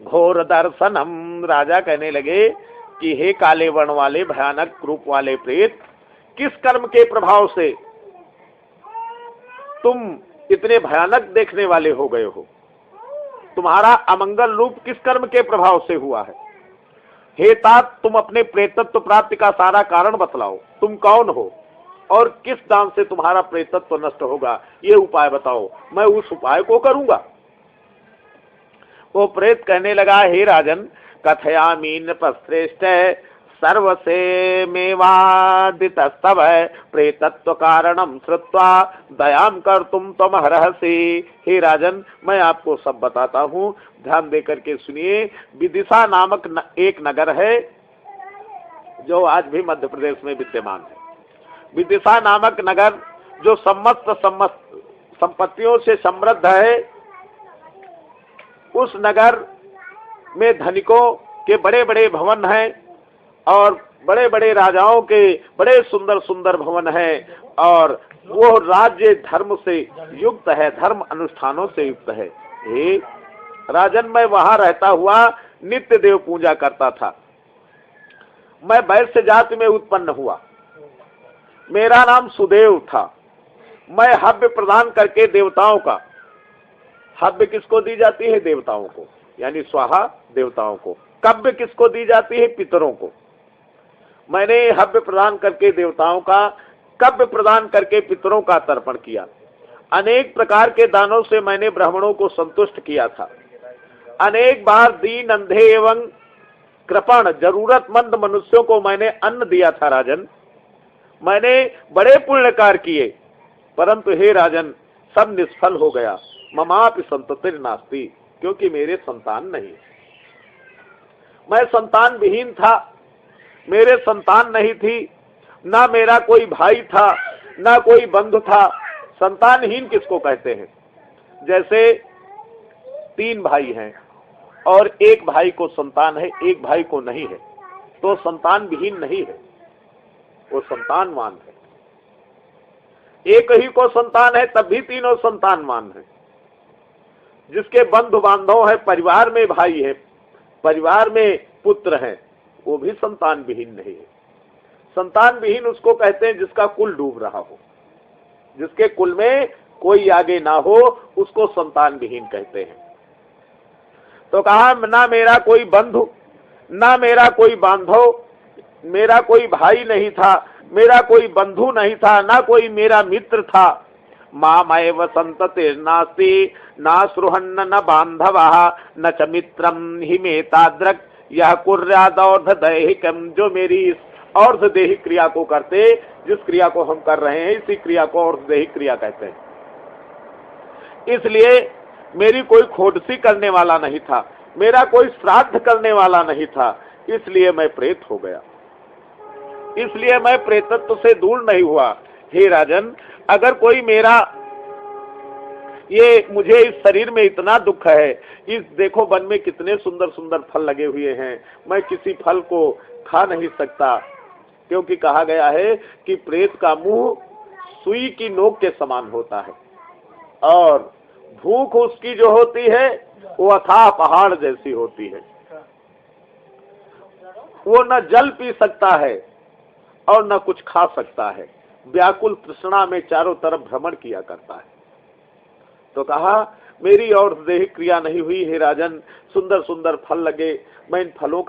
घोर दर्शनम। राजा कहने लगे कि हे काले वर्ण वाले, भयानक रूप वाले प्रेत, किस कर्म के प्रभाव से तुम इतने भयानक देखने वाले हो गए हो? तुम्हारा अमंगल रूप किस कर्म के प्रभाव से हुआ है? हे तात, तुम अपने प्रेतत्व प्राप्ति का सारा कारण बतलाओ। तुम कौन हो और किस दान से तुम्हारा प्रेतत्व नष्ट होगा, ये उपाय बताओ, मैं उस उपाय को करूंगा। वो प्रेत कहने लगा, हे राजन, कथयामि नृपश्रेष्ठ सर्वसे मेवादितस्तव प्रेतत्व कारणम श्रुत्वा दयाम कर तुम त्वमहर्षि। हे राजन, मैं आपको सब बताता हूँ, ध्यान देकर के सुनिए। विदिशा नामक एक नगर है जो आज भी मध्य प्रदेश में विद्यमान है। विदिशा नामक नगर जो समस्त संपत्तियों से समृद्ध है, उस नगर में धनिकों के बड़े बड़े भवन हैं और बड़े बड़े राजाओं के बड़े सुंदर सुंदर भवन हैं, और वो राज्य धर्म से युक्त है, धर्म अनुष्ठानों से युक्त है। हे राजन, मैं वहां रहता हुआ नित्य देव पूजा करता था। मैं वैश्य जाति में उत्पन्न हुआ, मेरा नाम सुदेव था। मैं हव्य प्रदान करके देवताओं का, हव्य किसको दी जाती है? देवताओं को, यानी स्वाहा देवताओं को। कव्य किसको दी जाती है? पितरों को। मैंने हव्य प्रदान करके देवताओं का, कव्य प्रदान करके पितरों का तर्पण किया। अनेक प्रकार के दानों से मैंने ब्राह्मणों को संतुष्ट किया था। अनेक बार दीन, अंधे एवं कृपण जरूरतमंद मनुष्यों को मैंने अन्न दिया था। राजन, मैंने बड़े पुण्य कार्य किए, परंतु हे राजन, सब निष्फल हो गया। ममापि संततिर् नास्ति, क्योंकि मेरे संतान नहीं। मैं संतान विहीन था, मेरे संतान नहीं थी, ना मेरा कोई भाई था, ना कोई बंधु था। संतानहीन किसको कहते हैं? जैसे 3 भाई हैं और एक भाई को संतान है, एक भाई को नहीं है, तो संतान विहीन नहीं है, वो संतानवान है। एक ही को संतान है तब भी तीनों संतानवान है। जिसके बंधु बांधव है, परिवार में भाई है, परिवार में पुत्र है, वो भी संतान विहीन नहीं है। संतान विहीन उसको कहते हैं जिसका कुल डूब रहा हो, जिसके कुल में कोई आगे ना हो, उसको संतान विहीन कहते हैं। तो कहा, ना मेरा कोई बंधु, ना मेरा कोई बांधव, मेरा कोई भाई नहीं था, मेरा कोई बंधु नहीं था, ना कोई मेरा मित्र था। मामेव संततिर्नास्ति ना सुहन्न न बांधवः न च मित्रम हि मे तादृक् यह कुर्यादौर्ध दैहिकम। जो मेरी इस और्ध देहिक क्रिया को करते, जिस क्रिया को हम कर रहे हैं, इसी क्रिया को और्ध देहिक क्रिया कहते हैं। इसलिए मेरी कोई खोटसी करने वाला नहीं था, मेरा कोई श्राद्ध करने वाला नहीं था, इसलिए मैं प्रेत हो गया, इसलिए मैं प्रेतत्व से दूर नहीं हुआ। हे राजन, अगर कोई मेरा, ये मुझे इस शरीर में इतना दुख है, इस देखो वन में कितने सुंदर सुंदर फल लगे हुए हैं, मैं किसी फल को खा नहीं सकता, क्योंकि कहा गया है कि प्रेत का मुंह सुई की नोक के समान होता है, और भूख उसकी जो होती है वो अथाह पहाड़ जैसी होती है। वो न जल पी सकता है और न कुछ खा सकता है, व्याकुल तृष्णा में चारों तरफ भ्रमण किया करता है। तो कहा, मेरी और देहिक क्रिया नहीं हुई। हे राजन, सुंदर सुंदर फल लगे, मैं इन फलों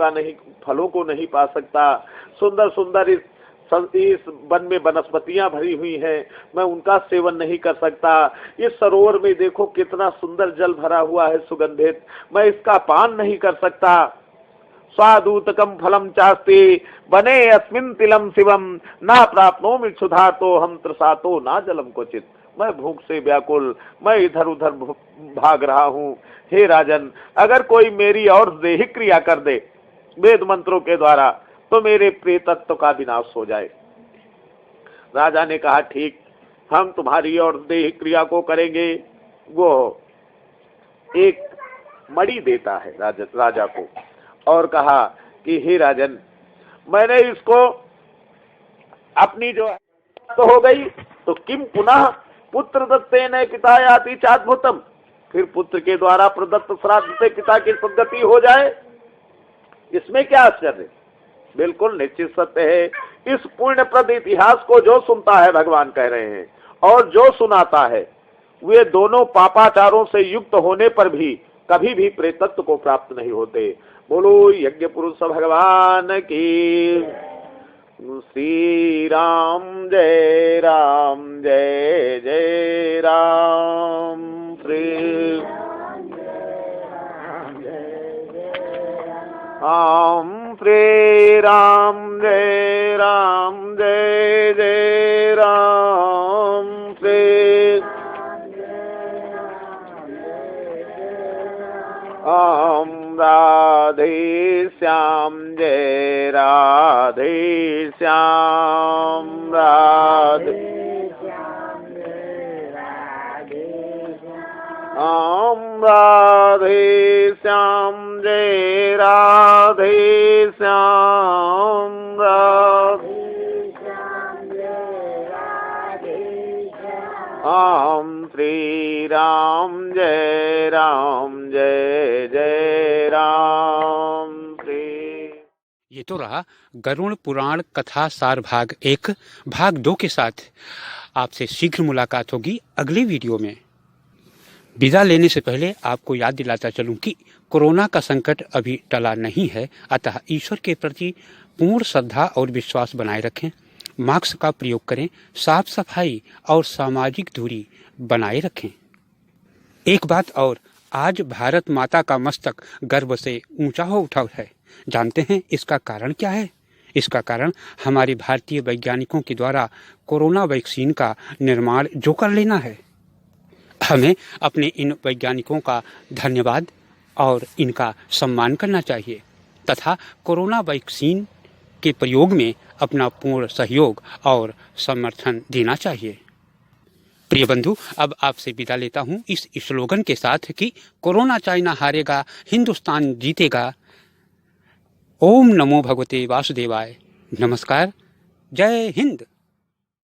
को नहीं पा सकता। सुंदर सुंदर इस वन में वनस्पतियां भरी हुई हैं, मैं उनका सेवन नहीं कर सकता। इस सरोवर में देखो कितना सुंदर जल भरा हुआ है सुगंधित, मैं इसका पान नहीं कर सकता। स्वादूतकम फलम चास्ति बने अस्मिन् तिलम शिवम ना प्राप्नोमि क्षुधा तो हम त्रसातो ना जलम क्वचित। मैं भूख से व्याकुल, मैं इधर उधर भाग रहा हूँ। हे राजन, अगर कोई मेरी और देहिक क्रिया कर दे वेद मंत्रों के द्वारा, तो मेरे प्रेतत्व का विनाश हो जाए। राजा ने कहा, ठीक, हम तुम्हारी और देहिक क्रिया को करेंगे। वो एक मणि देता है राजा को, और कहा कि हे राजन, मैंने इसको अपनी जो तो हो गई, तो किम पुनः पुत्र दत्तेन पिता याति चाद्भुतम, फिर पुत्र के द्वारा प्रदत्त श्राद्ध से पिता की सद्गति हो जाए, इसमें क्या आश्चर्य? बिल्कुल निश्चित सत्य है। इस पुण्यप्रद इतिहास को जो सुनता है, भगवान कह रहे हैं, और जो सुनाता है, वे दोनों पापाचारों से युक्त होने पर भी कभी भी प्रेतत्व को प्राप्त नहीं होते। बोलो यज्ञ पुरुष भगवान की। श्री राम जय जय राम। श्री राम श्री राम जय जय राम। श्री राधे श्याम जय राधे श्याम। राधे राधे श्याम जय राधे श्याम। श्री राम जय जय राम। ये तो रहा गरुड़ पुराण कथा सार भाग 1। भाग 2 के साथ आपसे शीघ्र मुलाकात होगी अगले वीडियो में। विदा लेने से पहले आपको याद दिलाता चलूं कि कोरोना का संकट अभी टला नहीं है, अतः ईश्वर के प्रति पूर्ण श्रद्धा और विश्वास बनाए रखें। मास्क का प्रयोग करें, साफ सफाई और सामाजिक दूरी बनाए रखें। एक बात और, आज भारत माता का मस्तक गर्व से ऊंचा हो उठा है। जानते हैं इसका कारण क्या है? इसका कारण हमारे भारतीय वैज्ञानिकों के द्वारा कोरोना वैक्सीन का निर्माण जो कर लेना है। हमें अपने इन वैज्ञानिकों का धन्यवाद और इनका सम्मान करना चाहिए तथा कोरोना वैक्सीन के प्रयोग में अपना पूर्ण सहयोग और समर्थन देना चाहिए। प्रिय बंधु, अब आपसे विदा लेता हूं इस स्लोगन के साथ कि कोरोना चाइना हारेगा, हिंदुस्तान जीतेगा। ओम नमो भगवते वासुदेवाय। नमस्कार। जय हिंद।